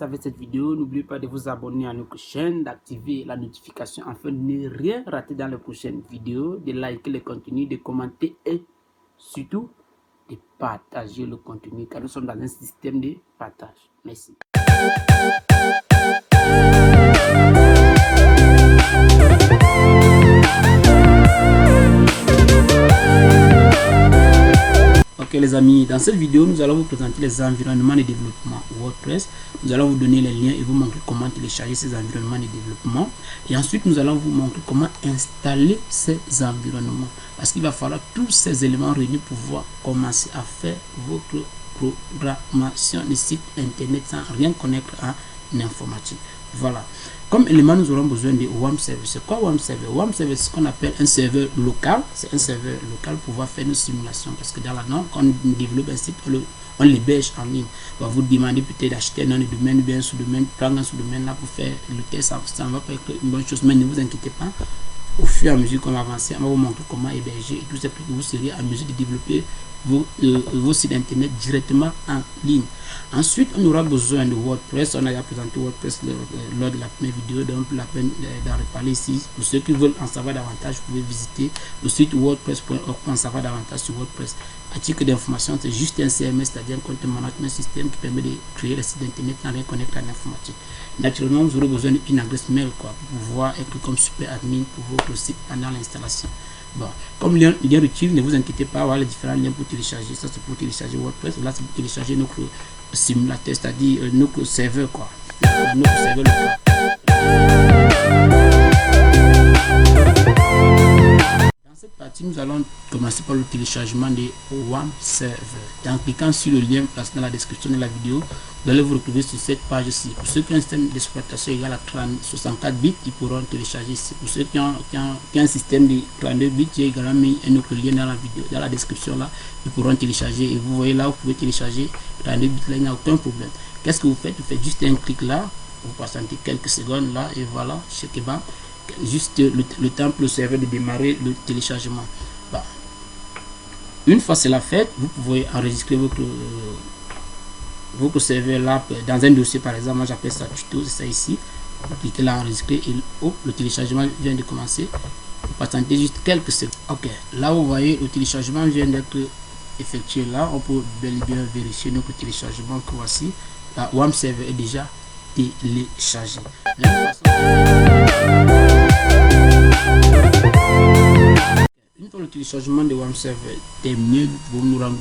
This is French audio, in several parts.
commencer avec cette vidéo, n'oubliez pas de vous abonner à notre chaîne, d'activer la notification afin de ne rien rater dans les prochaines vidéos, de liker le contenu, de commenter et surtout de partager le contenu car nous sommes dans un système de partage. Merci. Ok les amis, dans cette vidéo, nous allons vous présenter les environnements de développement WordPress. Nous allons vous donner les liens et vous montrer comment télécharger ces environnements de développement. Et ensuite, nous allons vous montrer comment installer ces environnements. Parce qu'il va falloir tous ces éléments réunis pour pouvoir commencer à faire votre programmation de site internet sans rien connaître en informatique. Voilà. Comme élément, nous aurons besoin de WAMP Server. C'est quoi WAMP Server? WAMP Server, c'est ce qu'on appelle un serveur local. C'est un serveur local pour pouvoir faire nos simulations. Parce que dans la norme, quand on développe un site, on l'héberge en ligne. On va vous demander peut-être d'acheter un nom de domaine ou bien un sous-domaine, prendre un sous-domaine là pour faire le test. Ça ne va pas être une bonne chose, mais ne vous inquiétez pas. Au fur et à mesure qu'on va avancer, on va vous montrer comment héberger et tout ça pour que vous seriez à mesure de développer vos sites internet directement en ligne. Ensuite, on aura besoin de WordPress. On a déjà présenté WordPress lors de la première vidéo, donc la peine d'en reparler ici. Pour ceux qui veulent en savoir davantage, vous pouvez visiter le site wordpress.org pour en savoir davantage sur WordPress. À titre d'information, c'est juste un CMS, c'est-à-dire un content management system qui permet de créer le site internet sans rien connecter à l'informatique. Naturellement, vous aurez besoin d'une adresse mail pour pouvoir être comme super admin pour votre site pendant l'installation. Bon, comme lien utile, ne vous inquiétez pas, voilà les différents liens pour télécharger. Ça c'est pour télécharger WordPress, là c'est pour télécharger notre simulateur, c'est-à-dire notre serveur quoi. Notre serveur local. Dans cette partie, nous allons commencer par le téléchargement de WAMP Server. En cliquant sur le lien placé dans la description de la vidéo, vous allez vous retrouver sur cette page-ci. Pour ceux qui ont un système d'exploitation égal à 64 bits, ils pourront télécharger ici. Pour ceux qui ont un système de 32 bits, j'ai également mis un autre lien dans la vidéo, dans la description là, ils pourront télécharger. Et vous voyez là, vous pouvez télécharger 32 bits, là, il n'y a aucun problème. Qu'est-ce que vous faites? Vous faites juste un clic là, vous patientez quelques secondes là, et voilà, checkez bien. Juste le temps pour le serveur de démarrer le téléchargement. Bah, une fois cela fait, vous pouvez enregistrer votre serveur là dans un dossier. Par exemple, moi j'appelle ça tuto, c'est ça ici. Vous cliquez là enregistrer et hop, le téléchargement vient de commencer. Vous patientez juste quelques secondes. Ok, là vous voyez le téléchargement vient d'être effectué. Là on peut bel et bien vérifier notre téléchargement que voici. La WAMP Server est déjà téléchargé. Une fois le téléchargement de WAMP Server terminé, vous nous rendre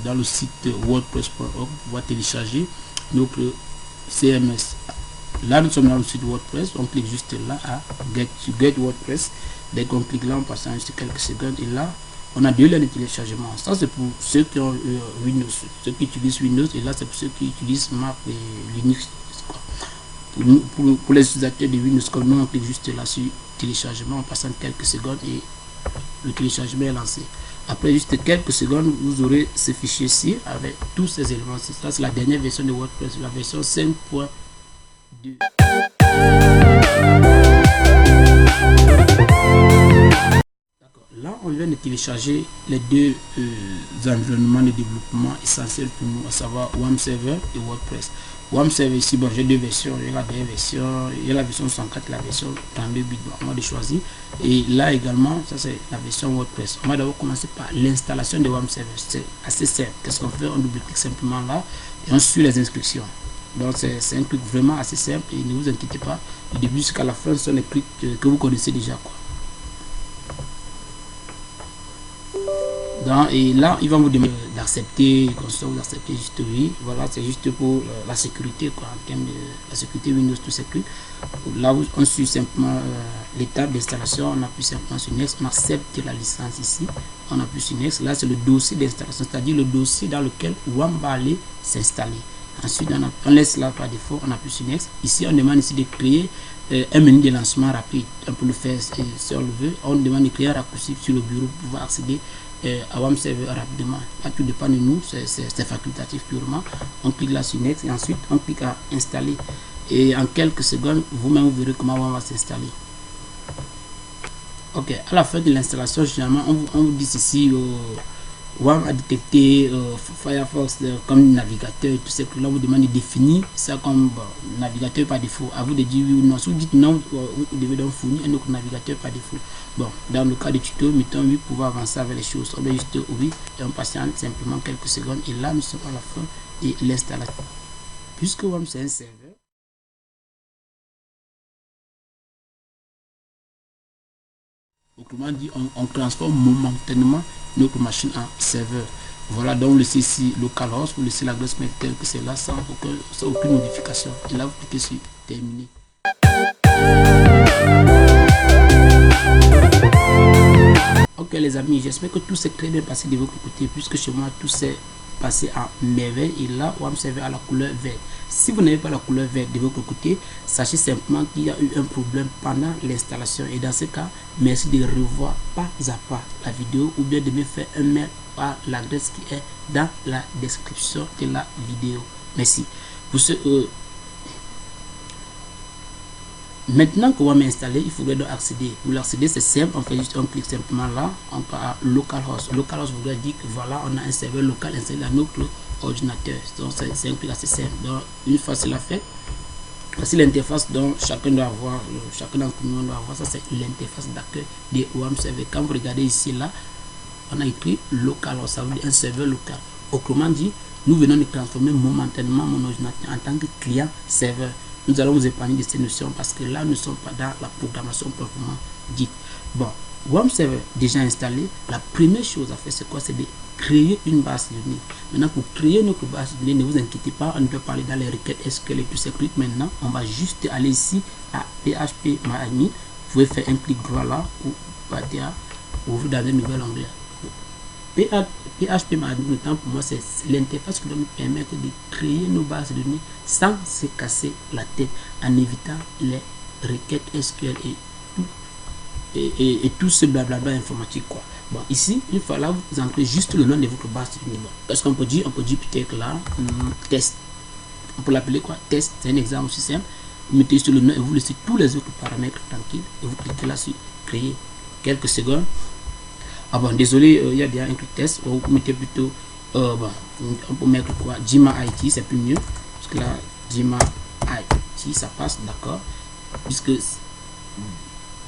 dans le site wordpress.org pour pouvoir télécharger notre CMS. Là, nous sommes dans le site WordPress. On clique juste là à Get WordPress. Dès qu'on clique là, on passe juste quelques secondes et là, on a deux liens de téléchargement. Ça, c'est pour ceux qui ont Windows, ceux qui utilisent Windows, et là, c'est pour ceux qui utilisent Mac et Linux. Pour les utilisateurs de Windows, comme nous, on clique juste là sur téléchargement, on passe en quelques secondes et le téléchargement est lancé. Après juste quelques secondes, vous aurez ce fichier ci avec tous ces éléments. Ça, c'est la dernière version de WordPress, la version 5.2. Là, on vient de télécharger les deux environnements de développement essentiels pour nous, à savoir WAMP Server et WordPress. WAMP Server ici, bon, j'ai deux versions. Il y a la dernière version, il y a la version 104 et la version 32 bits. Bon, on va de choisir. Et là également, ça c'est la version WordPress. On va d'abord commencer par l'installation de WAMP Server. C'est assez simple. Qu'est-ce qu'on fait? On double-clique simplement là et on suit les instructions. Donc c'est un truc vraiment assez simple et ne vous inquiétez pas. Du début jusqu'à la fin, ce sont les trucs que vous connaissez déjà quoi. Et là, ils vont vous demander d'accepter, vous acceptez juste oui. Voilà, c'est juste pour la sécurité, quoi, en termes de la sécurité Windows, tous ces trucs. Là, on suit simplement l'étape d'installation, on appuie simplement sur Next, on accepte la licence ici, on appuie sur Next. Là, c'est le dossier d'installation, c'est-à-dire le dossier dans lequel WAMP va aller s'installer. Ensuite, on laisse là par défaut, on appuie sur Next. Ici, on demande ici de créer un menu de lancement rapide. On peut le faire si on le veut. On demande de créer un raccourci sur le bureau pour pouvoir accéder à WAMP Server rapidement. Là, tout dépend de nous, c'est facultatif purement. On clique là sur Next et ensuite on clique à installer. Et en quelques secondes, vous-même vous verrez comment WAMP va s'installer. Ok, à la fin de l'installation, généralement, on vous dit ici WAM a détecté Firefox comme navigateur, tout ce que là vous demandez de définir ça comme navigateur par défaut. À vous de dire oui ou non. Si vous dites non, vous devez donc fournir un autre navigateur par défaut. Bon, dans le cas de tuto, mettons oui pour avancer avec les choses. On va juste oui et on patiente simplement quelques secondes. Et là, nous sommes à la fin de l'installation. Puisque WAM c'est un serveur. Autrement dit, on transforme momentanément notre machine en serveur. Voilà, donc le ici localhost, vous laissez l'adresse mail telle que c'est là sans aucune modification. Et là, vous cliquez sur terminer. Ok les amis, j'espère que tout s'est très bien passé de votre côté, puisque chez moi tout s'est passé à merveille. Et là, WAM serveur à la couleur verte. Si vous n'avez pas la couleur verte de votre côté, sachez simplement qu'il y a eu un problème pendant l'installation. Et dans ce cas, merci de revoir pas à pas la vidéo ou bien de me faire un mail à l'adresse qui est dans la description de la vidéo. Merci. Pour ce, maintenant que WAM est installé, il faudrait donc accéder. Pour l'accéder, c'est simple, on fait juste un clic simplement là, on part à localhost. Localhost voudrait dire que voilà, on a un serveur local installé à notre ordinateur. Donc c'est un clic assez simple. Donc une fois cela fait, voici l'interface dont chacun doit avoir, chacun d'entre nous doit avoir. Ça c'est l'interface d'accueil de WAM serveur. Quand vous regardez ici là, on a écrit localhost, ça veut dire un serveur local. Autrement dit, nous venons de transformer momentanément mon ordinateur en tant que client serveur. Nous allons vous épargner de ces notions parce que là, nous ne sommes pas dans la programmation proprement dite. Bon, WAM serveur déjà installé, la première chose à faire, c'est quoi? C'est de créer une base de données. Maintenant, pour créer notre base de données, ne vous inquiétez pas, on ne peut parler dans les requêtes SQL et tout ces trucs. Maintenant, on va juste aller ici à PHPMyAdmin. Vous pouvez faire un clic droit là ou partir ouvrir dans un nouvel onglet. PHPMyAdmin, pour moi, c'est l'interface qui doit nous permettre de créer nos bases de données sans se casser la tête, en évitant les requêtes SQL et tout ce blablabla informatique quoi. Bon, ici, une fois là, vous entrez juste le nom de votre base de données. Bon, qu'est-ce qu'on peut dire? On peut dire peut-être là, test. On peut l'appeler quoi? Test, c'est un exemple aussi simple. Vous mettez sur le nom et vous laissez tous les autres paramètres tranquilles et vous cliquez là sur créer. Quelques secondes. Ah bon, désolé, il y a déjà un clic test. Vous mettez plutôt, bon, on peut mettre quoi? Jima IT, c'est plus mieux. Parce que là, Jima IT, ça passe, d'accord. Puisque,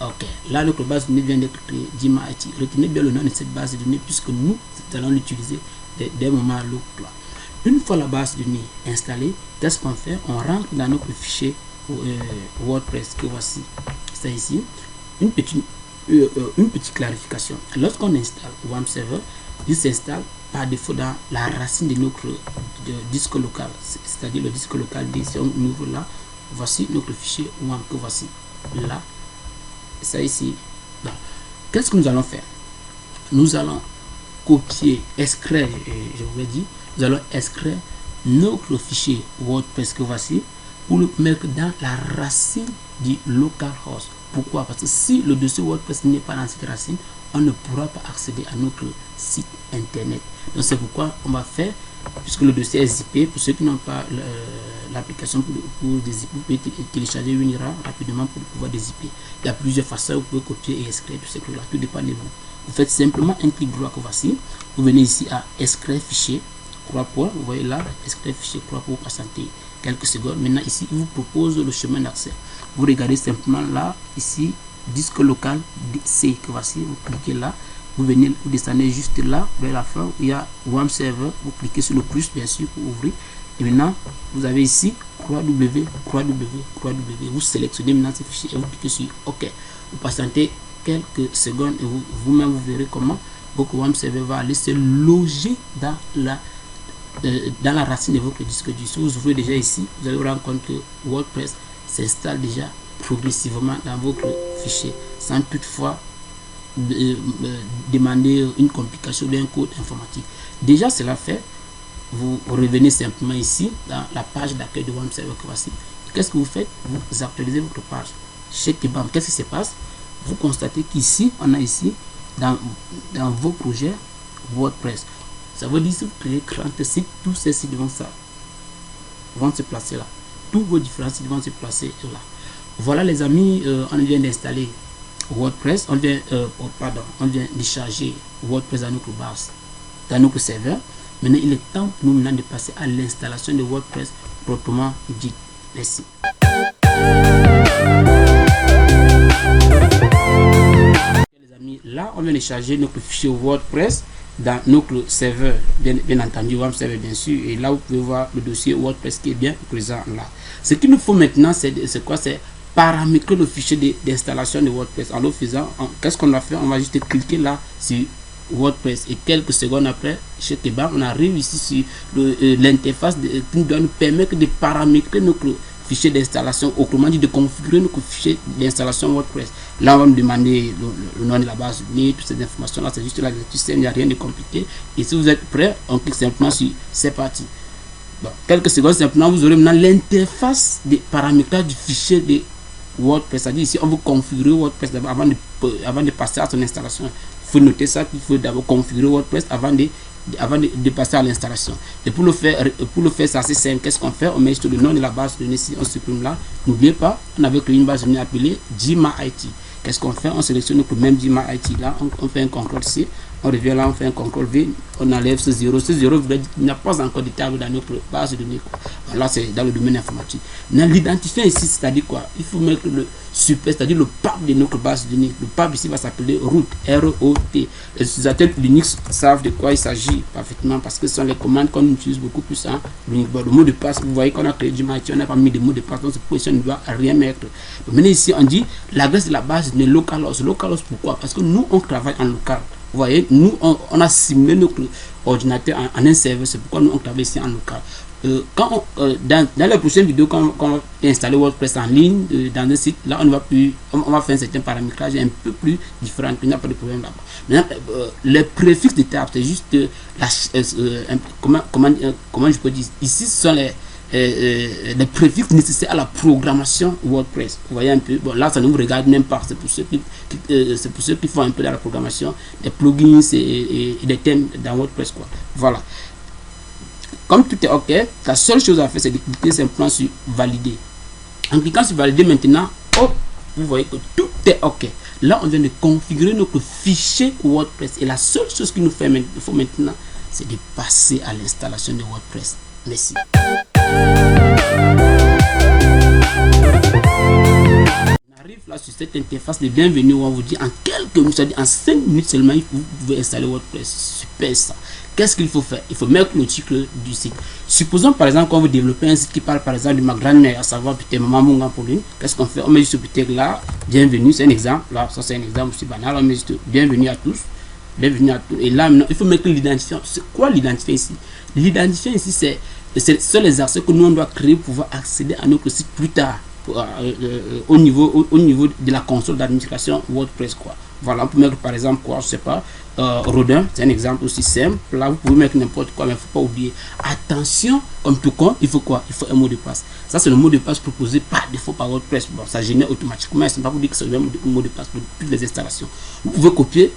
ok, là, notre base de données vient d'être créée, Jima IT. Retenez bien le nom de cette base de données, puisque nous allons l'utiliser d'un moment à l'autre. Une fois la base de données installée, qu'est-ce qu'on fait? On rentre dans notre fichier WordPress, que voici, c'est ici. Une petite clarification. Lorsqu'on installe WAM serveur, il s'installe par défaut dans la racine de notre disque local, c'est-à-dire le disque local. Si on ouvre là, voici notre fichier WAM que voici là, ça ici. Qu'est-ce que nous allons faire? Nous allons copier, extraire, je vous l'ai dit, nous allons extraire notre fichier WordPress que voici pour le mettre dans la racine du localhost. Pourquoi? Parce que si le dossier WordPress n'est pas dans cette racine, on ne pourra pas accéder à notre site internet. Donc c'est pourquoi on va faire, puisque le dossier est zippé, pour ceux qui n'ont pas l'application pour dézipper, vous pouvez télécharger Winira rapidement pour pouvoir dézipper. Il y a plusieurs façons, vous pouvez copier et extraire tout ce que là, tout dépend de vous. Vous faites simplement un clic droit que voici, vous venez ici à extraire fichier, 3 points, vous voyez là, extraire fichier 3 pour patienter quelques secondes. Maintenant ici, il vous propose le chemin d'accès. Vous regardez simplement là, ici, disque local C que voici, vous cliquez là, vous venez, vous descendez juste là, vers la fin, il y a WAM server, vous cliquez sur le plus bien sûr pour ouvrir. Et maintenant, vous avez ici www, vous sélectionnez maintenant ce fichier et vous cliquez sur OK. Vous patientez quelques secondes et vous-même vous verrez comment votre WAM server va aller se loger dans la racine de votre disque dur. Si vous ouvrez déjà ici, vous allez vous rendre compte que WordPress s'installe déjà progressivement dans votre fichier sans toutefois demander une complication d'un code informatique. Déjà cela fait, vous revenez simplement ici dans la page d'accueil de WAM server que voici. Qu'est-ce que vous faites? Vous actualisez votre page. Qu'est-ce qui se passe? Vous constatez qu'ici, on a ici dans vos projets WordPress. Ça veut dire que si vous créez 30 sites, tous ces sites vont se placer là. Tous vos différents sites vont se placer là. Voilà les amis, on vient d'installer WordPress, on vient de charger WordPress à notre base dans notre serveur. Maintenant, il est temps pour nous maintenant de passer à l'installation de WordPress proprement dit. Merci. Les amis, là, on vient de charger notre fichier WordPress dans notre serveur, bien entendu, web server bien sûr, et là vous pouvez voir le dossier WordPress qui est bien présent là. Ce qu'il nous faut maintenant, c'est quoi? C'est paramétrer le fichier d'installation de WordPress. En le faisant, qu'est-ce qu'on va faire? On va juste cliquer là sur WordPress et quelques secondes après, chez Kebab, on arrive ici sur l'interface qui doit nous permettre de paramétrer notre fichier d'installation, autrement dit de configurer notre fichier d'installation WordPress. Là, on va nous demander le nom de la base de données, toutes ces informations là, c'est juste la lecture, il n'y a rien de compliqué. Et si vous êtes prêt, on clique simplement sur c'est parti. Bon, quelques secondes simplement, vous aurez maintenant l'interface de paramétrage du fichier de WordPress. C'est-à-dire ici, on veut configurer WordPress avant de passer à son installation. Il faut noter ça, qu'il faut d'abord configurer WordPress avant de passer à l'installation. Et pour le faire, c'est assez simple. Qu'est-ce qu'on fait? On met juste le nom de la base de données ici, on supprime là. N'oubliez pas, on avait créé une base de données appelée GMAIT. Qu'est-ce qu'on fait? On sélectionne notre même GMAIT là, on fait un CTRL-C, on revient là, on fait un CTRL-V, on enlève ce 0. Ce 0 veut dire qu'il n'y a pas encore de table dans notre base de données. Bon, là, c'est dans le domaine informatique. L'identifiant ici, c'est-à-dire quoi? Il faut mettre le super, c'est-à-dire le path de notre base de données. Le path ici va s'appeler root, R-O-T. Les utilisateurs Linux savent de quoi il s'agit parfaitement parce que ce sont les commandes qu'on utilise beaucoup plus. Hein. Le mot de passe, vous voyez qu'on a créé du match, on n'a pas mis de mot de passe, donc cette position ne doit rien mettre. Donc, maintenant ici, on dit l'adresse de la base de données localhost. Localhost, pourquoi? Parce que nous, on travaille en local. Vous voyez, nous, on a simulé notre ordinateur en un serveur, c'est pourquoi nous, on travaille ici en local. Dans la prochaine vidéo, quand on va installer WordPress en ligne dans un site, là on va faire un certain paramétrage un peu plus différent, il n'y a pas de problème là-bas. Maintenant, les préfixes de table, c'est juste comment je peux dire, ici ce sont les préfixes nécessaires à la programmation WordPress. Vous voyez un peu, bon là ça ne vous regarde même pas, c'est pour ceux qui font un peu de la programmation, des plugins et des thèmes dans WordPress quoi. Voilà. Comme tout est OK, la seule chose à faire, c'est de cliquer simplement sur valider. En cliquant sur valider maintenant, hop, vous voyez que tout est OK. Là, on vient de configurer notre fichier WordPress. Et la seule chose qu'il nous faut maintenant, c'est de passer à l'installation de WordPress. Merci. On arrive là sur cette interface de bienvenue où on vous dit en quelques minutes, c'est-à-dire en 5 minutes seulement, vous pouvez installer WordPress. Super ça. Qu'est-ce qu'il faut faire? Il faut mettre le titre du site. Supposons par exemple qu'on veut développer un site qui parle par exemple de ma grand-mère, à savoir peut-être Maman Munga Pauline. Qu'est-ce qu'on fait? On met juste peut-être là, bienvenue, c'est un exemple. Là, ça c'est un exemple aussi banal. On met juste bienvenue à tous. Bienvenue à tous. Et là maintenant, il faut mettre l'identifiant. C'est quoi l'identifiant ici? L'identifiant ici, c'est les accès que nous on doit créer pour pouvoir accéder à notre site plus tard. Au niveau de la console d'administration WordPress quoi. Voilà, on peut mettre par exemple quoi, je sais pas, Rodin, c'est un exemple aussi simple. Là vous pouvez mettre n'importe quoi, mais il ne faut pas oublier, attention, comme tout compte, il faut quoi? Il faut un mot de passe. Ça c'est le mot de passe proposé par défaut par WordPress. Bon, ça génère automatiquement, c'est pas pour dire que c'est le même mot de passe pour toutes les installations. Vous pouvez copier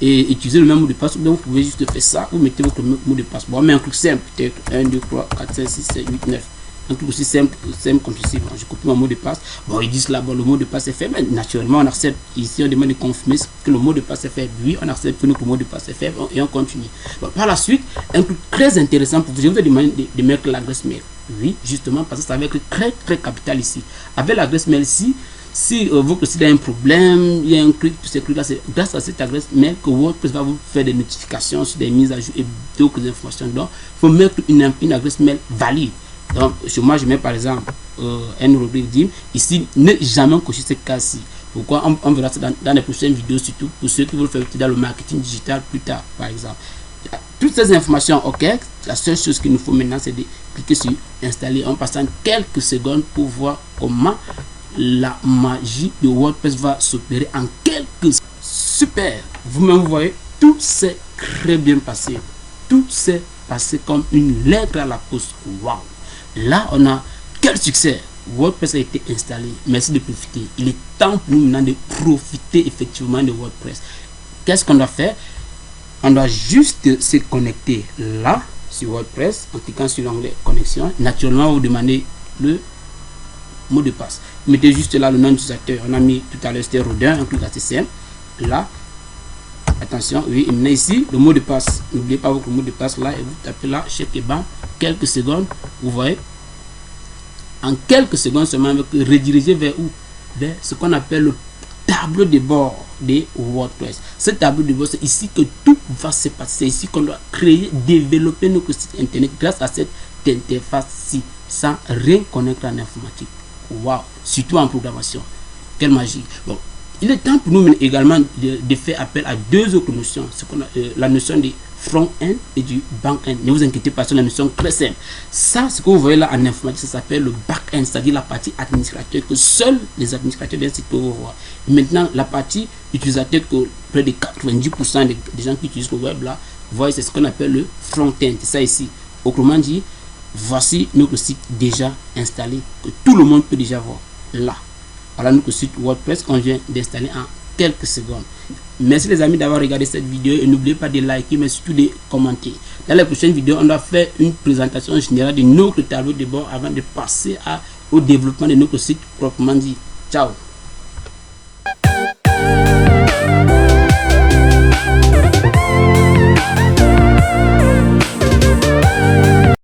et utiliser le même mot de passe, donc vous pouvez juste faire ça, vous mettez votre mot de passe. Bon, on met un truc simple, peut-être 1, 2, 3, 4, 5, 6, 7, 8, 9. Un truc aussi simple comme ceci. Bon, je copie mon mot de passe. Bon, ils disent là, bon, le mot de passe est fait. Mais naturellement, on accepte. Ici, on demande de confirmer que le mot de passe est fait. Oui, on accepte que notre mot de passe est fait. Et on continue. Bon, par la suite, un truc très intéressant pour vous, je vous ai demandé de mettre l'adresse mail. Oui, justement, parce que ça va être très, très capital ici. Avec l'adresse mail ici, si votre site a un problème, il y a un truc, tous ces trucs-là, c'est grâce à cette adresse mail que WordPress va vous faire des notifications sur des mises à jour et d'autres informations. Donc, il faut mettre une adresse mail valide. Donc, chez moi, je mets par exemple une rubrique DIM. Ici, ne jamais cocher ce cas-ci. Pourquoi? On verra ça dans les prochaines vidéos, surtout pour ceux qui veulent faire dans le marketing digital plus tard, par exemple. Toutes ces informations, OK. La seule chose qu'il nous faut maintenant, c'est de cliquer sur installer. On passe en quelques secondes pour voir comment la magie de WordPress va s'opérer en quelques. Super. Vous-même, vous voyez, tout s'est très bien passé. Tout s'est passé comme une lettre à la poste. Waouh! Là, on a quel succès! WordPress a été installé. Merci de profiter. Il est temps pour nous maintenant de profiter effectivement de WordPress. Qu'est-ce qu'on doit faire? On doit juste se connecter là sur WordPress en cliquant sur l'onglet connexion. Naturellement, vous demandez le mot de passe. Vous mettez juste là le nom d'utilisateur. On a mis tout à l'heure c'était Rodin, un truc assez simple. Là, Attention, oui, il y a ici le mot de passe. N'oubliez pas votre mot de passe là et vous tapez là, Checkban, quelques secondes, vous voyez. En quelques secondes seulement, rediriger vers où? Vers ce qu'on appelle le tableau de bord de WordPress. Ce tableau de bord, c'est ici que tout va se passer. C'est ici qu'on doit créer, développer notre site internet grâce à cette interface-ci, sans rien connaître en informatique. Waouh, surtout en programmation. Quelle magie. Bon, il est temps pour nous également de faire appel à deux autres notions. Ce qu'on a, la notion de front-end et du back-end. Ne vous inquiétez pas, c'est une notion très simple. Ça, ce que vous voyez là en informatique, ça s'appelle le back-end, c'est-à-dire la partie administrateur que seuls les administrateurs d'un site peuvent voir. Maintenant, la partie utilisateur que près de 90% des gens qui utilisent le web là, vous voyez, c'est ce qu'on appelle le front-end. C'est ça ici. Autrement dit, voici notre site déjà installé, que tout le monde peut déjà voir là. Voilà notre site WordPress qu'on vient d'installer en quelques secondes. Merci les amis d'avoir regardé cette vidéo et n'oubliez pas de liker mais surtout de commenter. Dans les prochaines vidéos, on doit faire une présentation générale de notre tableau de bord avant de passer au développement de notre site proprement dit. Ciao.